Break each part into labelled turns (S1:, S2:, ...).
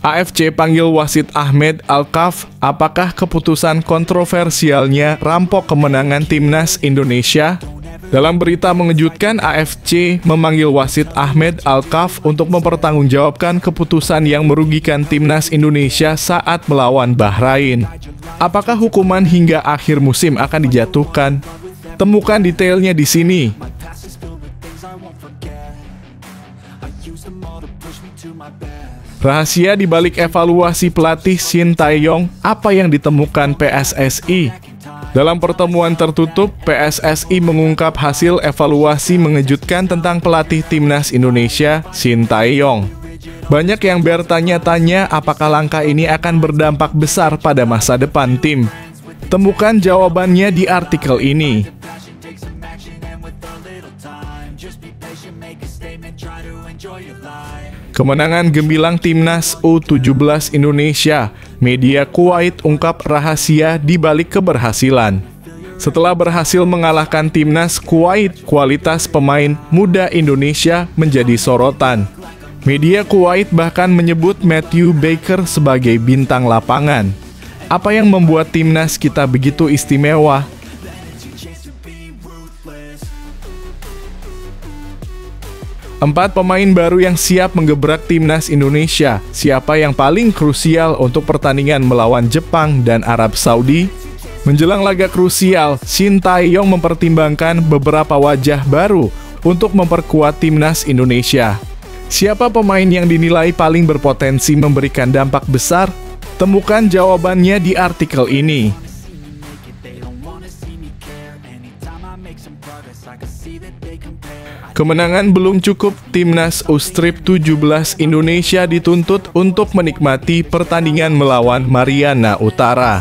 S1: AFC panggil wasit Ahmed Alkaf, apakah keputusan kontroversialnya rampok kemenangan timnas Indonesia? Dalam berita mengejutkan, AFC memanggil wasit Ahmed Alkaf untuk mempertanggungjawabkan keputusan yang merugikan timnas Indonesia saat melawan Bahrain. Apakah hukuman hingga akhir musim akan dijatuhkan? Temukan detailnya di sini. Rahasia di balik evaluasi pelatih Shin Tae-yong, apa yang ditemukan PSSI? Dalam pertemuan tertutup, PSSI mengungkap hasil evaluasi mengejutkan tentang pelatih timnas Indonesia, Shin Tae-yong. Banyak yang bertanya-tanya apakah langkah ini akan berdampak besar pada masa depan tim. Temukan jawabannya di artikel ini. Kemenangan gemilang timnas U17 Indonesia, media Kuwait ungkap rahasia di balik keberhasilan. Setelah berhasil mengalahkan timnas Kuwait, kualitas pemain muda Indonesia menjadi sorotan. Media Kuwait bahkan menyebut Matthew Baker sebagai bintang lapangan. Apa yang membuat timnas kita begitu istimewa? Empat pemain baru yang siap menggebrak timnas Indonesia. Siapa yang paling krusial untuk pertandingan melawan Jepang dan Arab Saudi? Menjelang laga krusial, Shin Tae-yong mempertimbangkan beberapa wajah baru untuk memperkuat timnas Indonesia. Siapa pemain yang dinilai paling berpotensi memberikan dampak besar? Temukan jawabannya di artikel ini. Kemenangan belum cukup, timnas U17 Indonesia dituntut untuk menikmati pertandingan melawan Mariana Utara.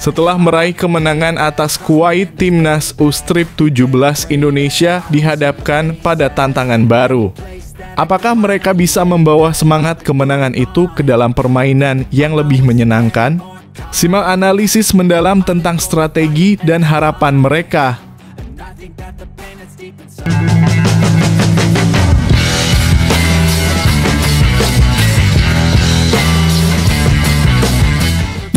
S1: Setelah meraih kemenangan atas Kuwait, timnas U17 Indonesia dihadapkan pada tantangan baru. Apakah mereka bisa membawa semangat kemenangan itu ke dalam permainan yang lebih menyenangkan? Simak analisis mendalam tentang strategi dan harapan mereka.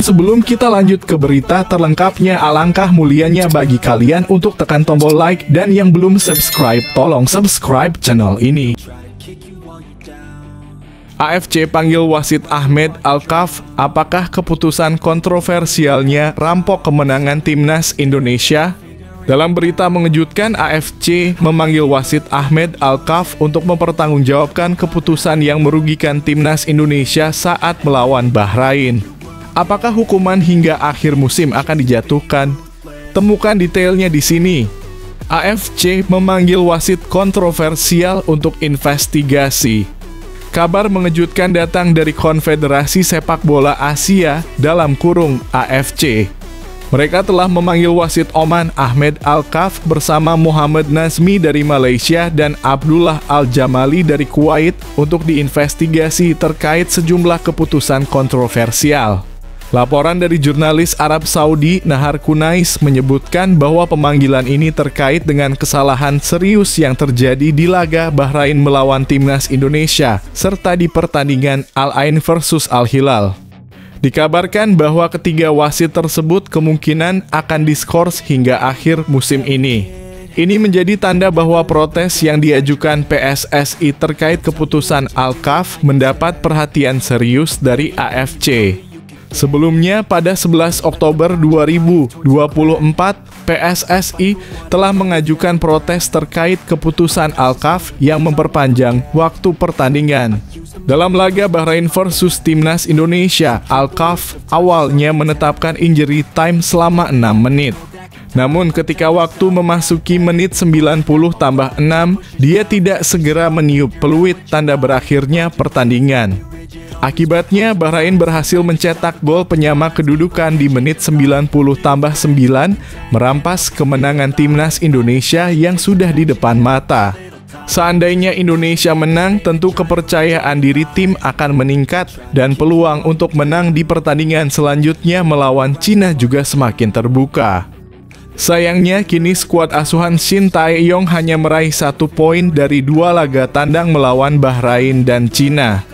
S1: Sebelum kita lanjut ke berita terlengkapnya, alangkah mulianya bagi kalian untuk tekan tombol like, dan yang belum subscribe, tolong subscribe channel ini. AFC panggil wasit Ahmed Alkaf, apakah keputusan kontroversialnya rampok kemenangan timnas Indonesia? Dalam berita mengejutkan, AFC memanggil wasit Ahmed Alkaf untuk mempertanggungjawabkan keputusan yang merugikan timnas Indonesia saat melawan Bahrain. Apakah hukuman hingga akhir musim akan dijatuhkan? Temukan detailnya di sini. AFC memanggil wasit kontroversial untuk investigasi. Kabar mengejutkan datang dari Konfederasi Sepak Bola Asia (AFC). Mereka telah memanggil wasit Oman Ahmed Alkaf bersama Muhammad Nazmi dari Malaysia dan Abdullah Al-Jamali dari Kuwait untuk diinvestigasi terkait sejumlah keputusan kontroversial. Laporan dari jurnalis Arab Saudi Nahar Kunais menyebutkan bahwa pemanggilan ini terkait dengan kesalahan serius yang terjadi di laga Bahrain melawan timnas Indonesia, serta di pertandingan Al Ain versus Al Hilal. Dikabarkan bahwa ketiga wasit tersebut kemungkinan akan diskors hingga akhir musim ini. Ini menjadi tanda bahwa protes yang diajukan PSSI terkait keputusan Alkaf mendapat perhatian serius dari AFC. Sebelumnya, pada 11 Oktober 2024, PSSI telah mengajukan protes terkait keputusan Alkaf yang memperpanjang waktu pertandingan. Dalam laga Bahrain versus Timnas Indonesia, Alkaf awalnya menetapkan injury time selama 6 menit. Namun ketika waktu memasuki menit 90+6, dia tidak segera meniup peluit tanda berakhirnya pertandingan. Akibatnya, Bahrain berhasil mencetak gol penyama kedudukan di menit 90+9, merampas kemenangan timnas Indonesia yang sudah di depan mata. Seandainya Indonesia menang, tentu kepercayaan diri tim akan meningkat dan peluang untuk menang di pertandingan selanjutnya melawan Cina juga semakin terbuka. Sayangnya, kini skuad asuhan Shin Tae-yong hanya meraih 1 poin dari 2 laga tandang melawan Bahrain dan Cina.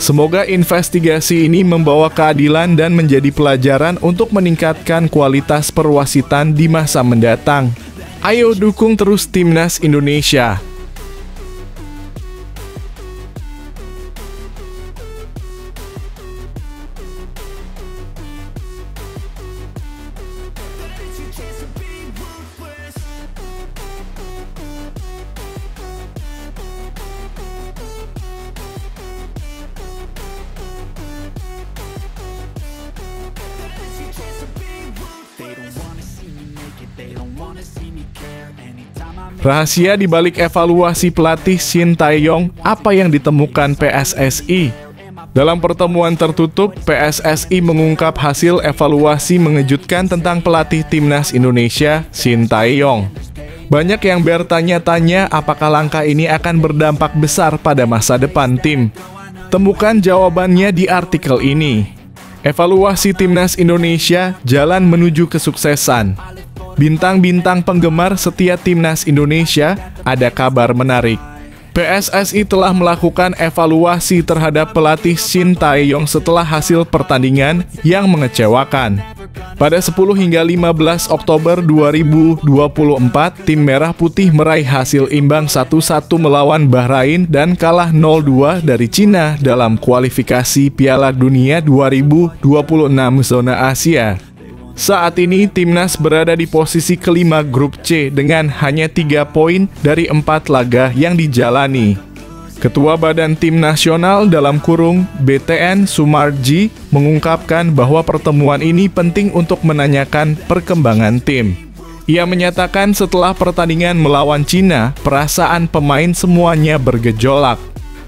S1: Semoga investigasi ini membawa keadilan dan menjadi pelajaran untuk meningkatkan kualitas perwasitan di masa mendatang. Ayo dukung terus Timnas Indonesia. Rahasia di balik evaluasi pelatih Shin Tae-yong, apa yang ditemukan PSSI? Dalam pertemuan tertutup, PSSI mengungkap hasil evaluasi mengejutkan tentang pelatih Timnas Indonesia, Shin Tae-yong. Banyak yang bertanya-tanya apakah langkah ini akan berdampak besar pada masa depan tim. Temukan jawabannya di artikel ini. Evaluasi Timnas Indonesia, jalan menuju kesuksesan. Bintang-bintang penggemar setia Timnas Indonesia, ada kabar menarik. PSSI telah melakukan evaluasi terhadap pelatih Shin Tae-yong setelah hasil pertandingan yang mengecewakan. Pada 10 hingga 15 Oktober 2024, tim Merah Putih meraih hasil imbang 1-1 melawan Bahrain dan kalah 0-2 dari Cina dalam kualifikasi Piala Dunia 2026 zona Asia. Saat ini Timnas berada di posisi kelima grup C dengan hanya 3 poin dari 4 laga yang dijalani. Ketua Badan Tim Nasional (BTN) Sumarji mengungkapkan bahwa pertemuan ini penting untuk menanyakan perkembangan tim. Ia menyatakan setelah pertandingan melawan Cina, perasaan pemain semuanya bergejolak.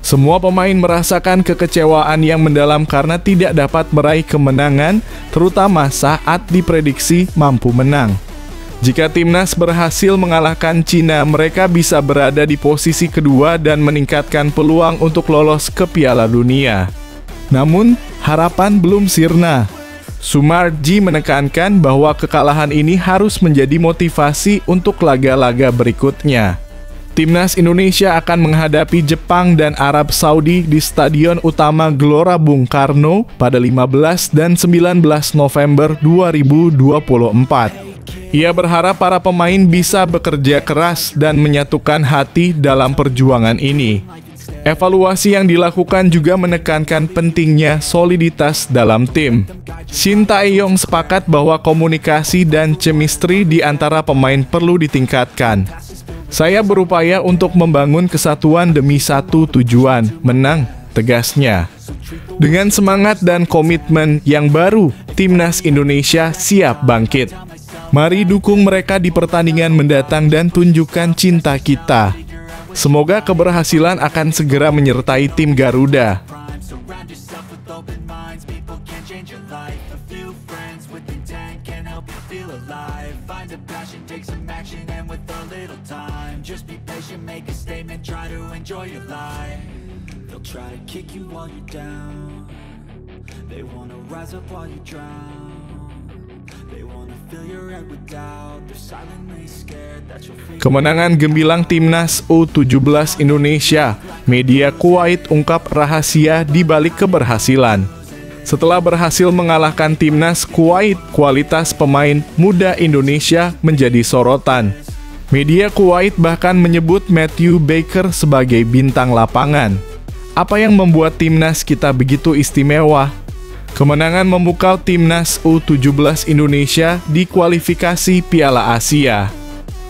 S1: Semua pemain merasakan kekecewaan yang mendalam karena tidak dapat meraih kemenangan, terutama saat diprediksi mampu menang. Jika Timnas berhasil mengalahkan Cina, mereka bisa berada di posisi kedua dan meningkatkan peluang untuk lolos ke Piala Dunia. Namun, harapan belum sirna. Sumarji menekankan bahwa kekalahan ini harus menjadi motivasi untuk laga-laga berikutnya. Timnas Indonesia akan menghadapi Jepang dan Arab Saudi di Stadion Utama Gelora Bung Karno pada 15 dan 19 November 2024. Ia berharap para pemain bisa bekerja keras dan menyatukan hati dalam perjuangan ini. Evaluasi yang dilakukan juga menekankan pentingnya soliditas dalam tim. Shin Tae-yong sepakat bahwa komunikasi dan chemistry di antara pemain perlu ditingkatkan. Saya berupaya untuk membangun kesatuan demi satu tujuan, menang, tegasnya. Dengan semangat dan komitmen yang baru, Timnas Indonesia siap bangkit. Mari dukung mereka di pertandingan mendatang dan tunjukkan cinta kita. Semoga keberhasilan akan segera menyertai tim Garuda. Kemenangan gemilang Timnas U17 Indonesia, media Kuwait ungkap rahasia di balik keberhasilan. Setelah berhasil mengalahkan Timnas Kuwait, kualitas pemain muda Indonesia menjadi sorotan. Media Kuwait bahkan menyebut Matthew Baker sebagai bintang lapangan. Apa yang membuat Timnas kita begitu istimewa? Kemenangan memukau Timnas U17 Indonesia di kualifikasi Piala Asia.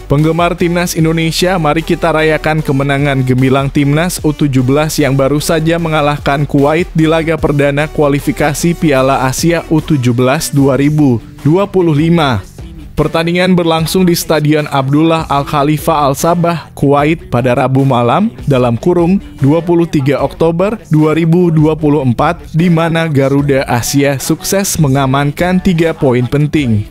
S1: Penggemar Timnas Indonesia, mari kita rayakan kemenangan gemilang Timnas U17 yang baru saja mengalahkan Kuwait di laga perdana kualifikasi Piala Asia U17 2025. Pertandingan berlangsung di Stadion Abdullah Al Khalifa Al Sabah, Kuwait pada Rabu malam (23 Oktober 2024), di mana Garuda Asia sukses mengamankan 3 poin penting.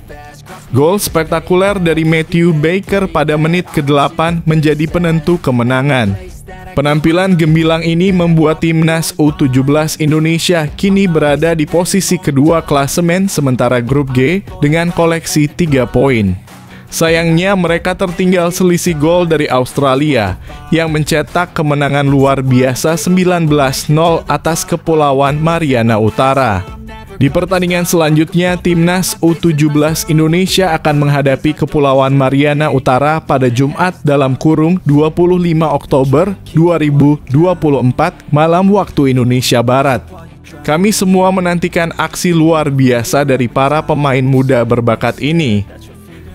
S1: Gol spektakuler dari Matthew Baker pada menit ke-8 menjadi penentu kemenangan. Penampilan gemilang ini membuat Timnas U17 Indonesia kini berada di posisi kedua klasemen sementara grup G dengan koleksi 3 poin. Sayangnya mereka tertinggal selisih gol dari Australia yang mencetak kemenangan luar biasa 19-0 atas Kepulauan Mariana Utara. Di pertandingan selanjutnya, Timnas U17 Indonesia akan menghadapi Kepulauan Mariana Utara pada Jumat dalam kurung 25 Oktober 2024 malam waktu Indonesia Barat. Kami semua menantikan aksi luar biasa dari para pemain muda berbakat ini.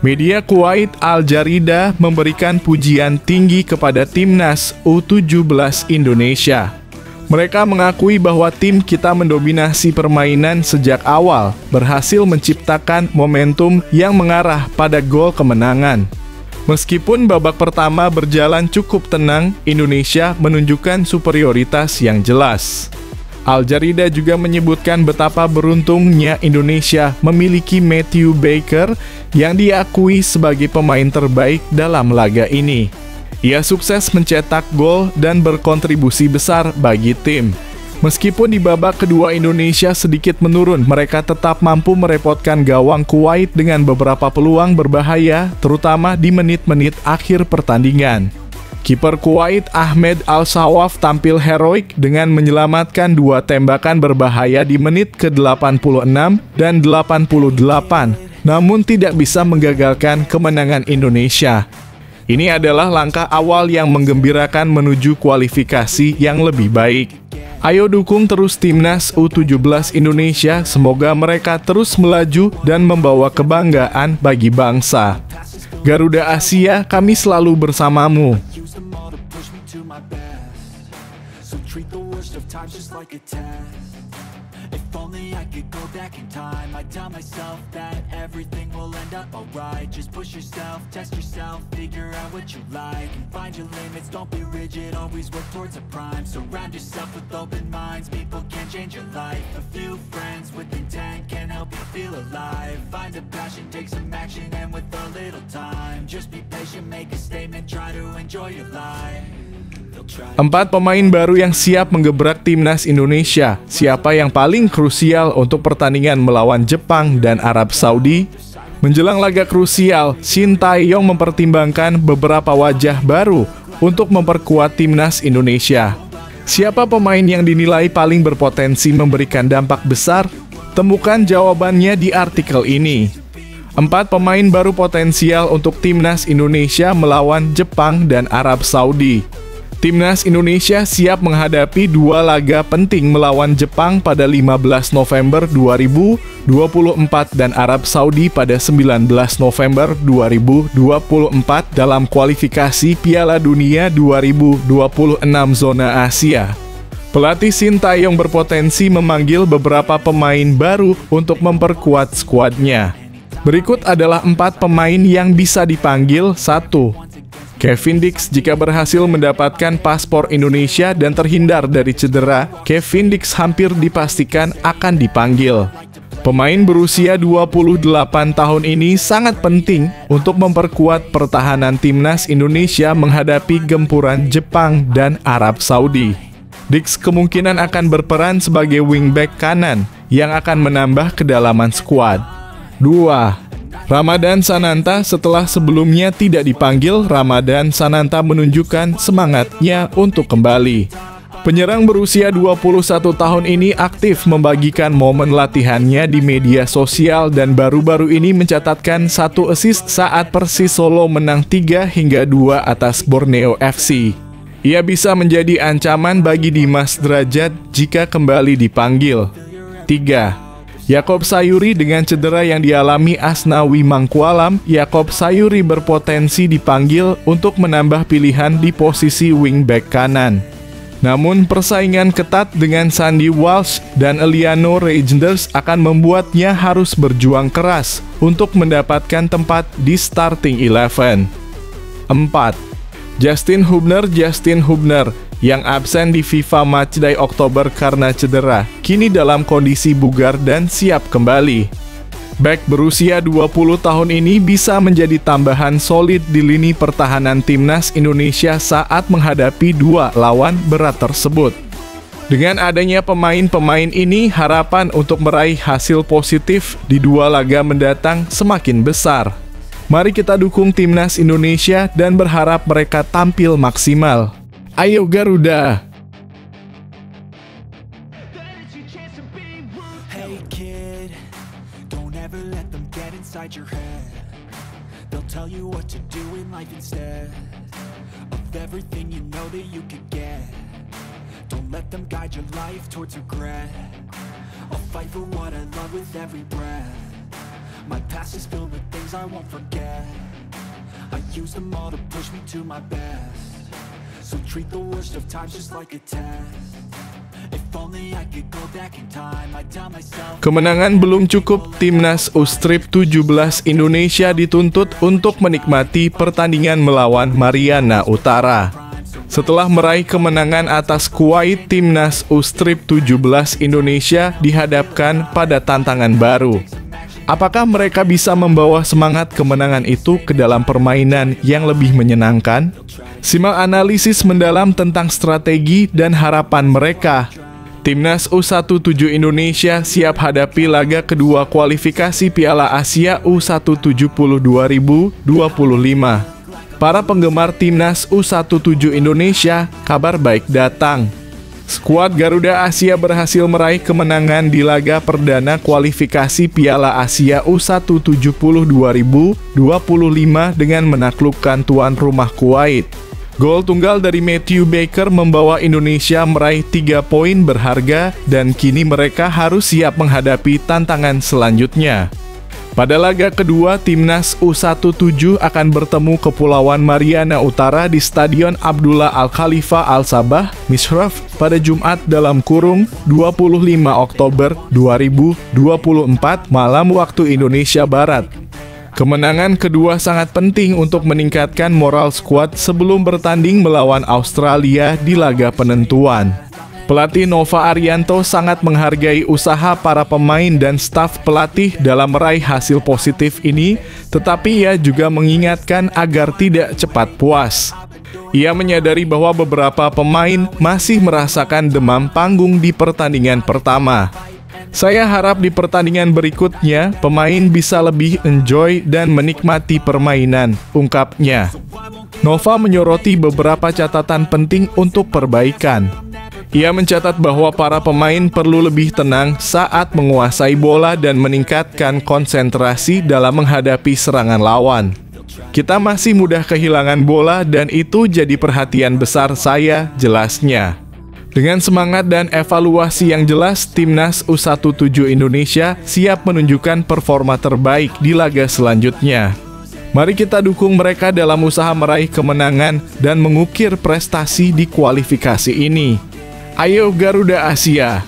S1: Media Kuwait Al Jarida memberikan pujian tinggi kepada Timnas U17 Indonesia. Mereka mengakui bahwa tim kita mendominasi permainan sejak awal, berhasil menciptakan momentum yang mengarah pada gol kemenangan. Meskipun babak pertama berjalan cukup tenang, Indonesia menunjukkan superioritas yang jelas. Al Jarida juga menyebutkan betapa beruntungnya Indonesia memiliki Matthew Baker yang diakui sebagai pemain terbaik dalam laga ini. Ia sukses mencetak gol dan berkontribusi besar bagi tim. Meskipun di babak kedua Indonesia sedikit menurun, mereka tetap mampu merepotkan gawang Kuwait dengan beberapa peluang berbahaya, terutama di menit-menit akhir pertandingan. Kiper Kuwait Ahmed Al-Sawaf tampil heroik dengan menyelamatkan dua tembakan berbahaya di menit ke-86 dan 88, namun tidak bisa menggagalkan kemenangan Indonesia. Ini adalah langkah awal yang menggembirakan menuju kualifikasi yang lebih baik. Ayo dukung terus Timnas U17 Indonesia, semoga mereka terus melaju dan membawa kebanggaan bagi bangsa. Garuda Asia, kami selalu bersamamu. So treat the worst of times just like a test. If only I could go back in time, I'd tell myself that everything will end up alright. Just push yourself, test yourself, figure out what you like, and find your limits, don't be rigid, always work towards a prime. Surround yourself with open minds, people can change your life. A few friends with intent can help you feel alive. Find a passion, take some action, and with a little time, just be patient, make a statement, try to enjoy your life. 4 pemain baru yang siap menggebrak Timnas Indonesia. Siapa yang paling krusial untuk pertandingan melawan Jepang dan Arab Saudi? Menjelang laga krusial, Shin Tae-yong mempertimbangkan beberapa wajah baru untuk memperkuat Timnas Indonesia. Siapa pemain yang dinilai paling berpotensi memberikan dampak besar? Temukan jawabannya di artikel ini. 4 pemain baru potensial untuk Timnas Indonesia melawan Jepang dan Arab Saudi. Timnas Indonesia siap menghadapi 2 laga penting melawan Jepang pada 15 November 2024 dan Arab Saudi pada 19 November 2024 dalam kualifikasi Piala Dunia 2026 zona Asia. Pelatih Shin Tae-yong berpotensi memanggil beberapa pemain baru untuk memperkuat skuadnya. Berikut adalah 4 pemain yang bisa dipanggil. 1. Kevin Dix. Jika berhasil mendapatkan paspor Indonesia dan terhindar dari cedera, Kevin Dix hampir dipastikan akan dipanggil. Pemain berusia 28 tahun ini sangat penting untuk memperkuat pertahanan Timnas Indonesia menghadapi gempuran Jepang dan Arab Saudi. Dix kemungkinan akan berperan sebagai wingback kanan yang akan menambah kedalaman skuad. 2. Ramadan Sananta. Setelah sebelumnya tidak dipanggil, Ramadan Sananta menunjukkan semangatnya untuk kembali. Penyerang berusia 21 tahun ini aktif membagikan momen latihannya di media sosial dan baru-baru ini mencatatkan 1 assist saat Persis Solo menang 3-2 atas Borneo FC. Ia bisa menjadi ancaman bagi Dimas Drajat jika kembali dipanggil. 3. Yakob Sayuri. Dengan cedera yang dialami Asnawi Mangkualam, Yakob Sayuri berpotensi dipanggil untuk menambah pilihan di posisi wingback kanan. Namun persaingan ketat dengan Sandy Walsh dan Eliano Reijnders akan membuatnya harus berjuang keras untuk mendapatkan tempat di starting 11. 4. Justin Hubner yang absen di FIFA Matchday Oktober karena cedera, kini dalam kondisi bugar dan siap kembali. Back berusia 20 tahun ini bisa menjadi tambahan solid di lini pertahanan Timnas Indonesia saat menghadapi 2 lawan berat tersebut. Dengan adanya pemain-pemain ini, harapan untuk meraih hasil positif di 2 laga mendatang semakin besar. Mari kita dukung Timnas Indonesia dan berharap mereka tampil maksimal. Ayo Garuda!
S2: Hey kid, don't ever let them get inside your head. They'll tell you what to do in life instead of everything you know that you could get. Don't let them guide your life towards regret. I'll fight for what I love with every breath. My past is filled with things I won't forget. I use them all to push me to my best. So treat the worst of times just like a test. If only I could go back in time, I'd tell myself.
S1: Kemenangan belum cukup, Timnas U-Strip 17 Indonesia dituntut untuk menikmati pertandingan melawan Mariana Utara. Setelah meraih kemenangan atas Kuwait, Timnas U-Strip 17 Indonesia dihadapkan pada tantangan baru. Apakah mereka bisa membawa semangat kemenangan itu ke dalam permainan yang lebih menyenangkan? Simak analisis mendalam tentang strategi dan harapan mereka. Timnas U17 Indonesia siap hadapi laga kedua kualifikasi Piala Asia U170 2025. Para penggemar Timnas U17 Indonesia, kabar baik datang. Skuad Garuda Asia berhasil meraih kemenangan di laga perdana kualifikasi Piala Asia U170 2025 dengan menaklukkan tuan rumah Kuwait. Gol tunggal dari Matthew Baker membawa Indonesia meraih 3 poin berharga dan kini mereka harus siap menghadapi tantangan selanjutnya. Pada laga kedua, Timnas U17 akan bertemu Kepulauan Mariana Utara di Stadion Abdullah Al-Khalifa Al-Sabah, Mishraf, pada Jumat dalam kurung 25 Oktober 2024 malam waktu Indonesia Barat. Kemenangan kedua sangat penting untuk meningkatkan moral skuad sebelum bertanding melawan Australia di laga penentuan. Pelatih Nova Arianto sangat menghargai usaha para pemain dan staf pelatih dalam meraih hasil positif ini, tetapi ia juga mengingatkan agar tidak cepat puas. Ia menyadari bahwa beberapa pemain masih merasakan demam panggung di pertandingan pertama. Saya harap di pertandingan berikutnya, pemain bisa lebih enjoy dan menikmati permainan, ungkapnya. Nova menyoroti beberapa catatan penting untuk perbaikan. Ia mencatat bahwa para pemain perlu lebih tenang saat menguasai bola dan meningkatkan konsentrasi dalam menghadapi serangan lawan. Kita masih mudah kehilangan bola dan itu jadi perhatian besar saya, jelasnya. Dengan semangat dan evaluasi yang jelas, Timnas U17 Indonesia siap menunjukkan performa terbaik di laga selanjutnya. Mari kita dukung mereka dalam usaha meraih kemenangan dan mengukir prestasi di kualifikasi ini. Ayo Garuda Asia!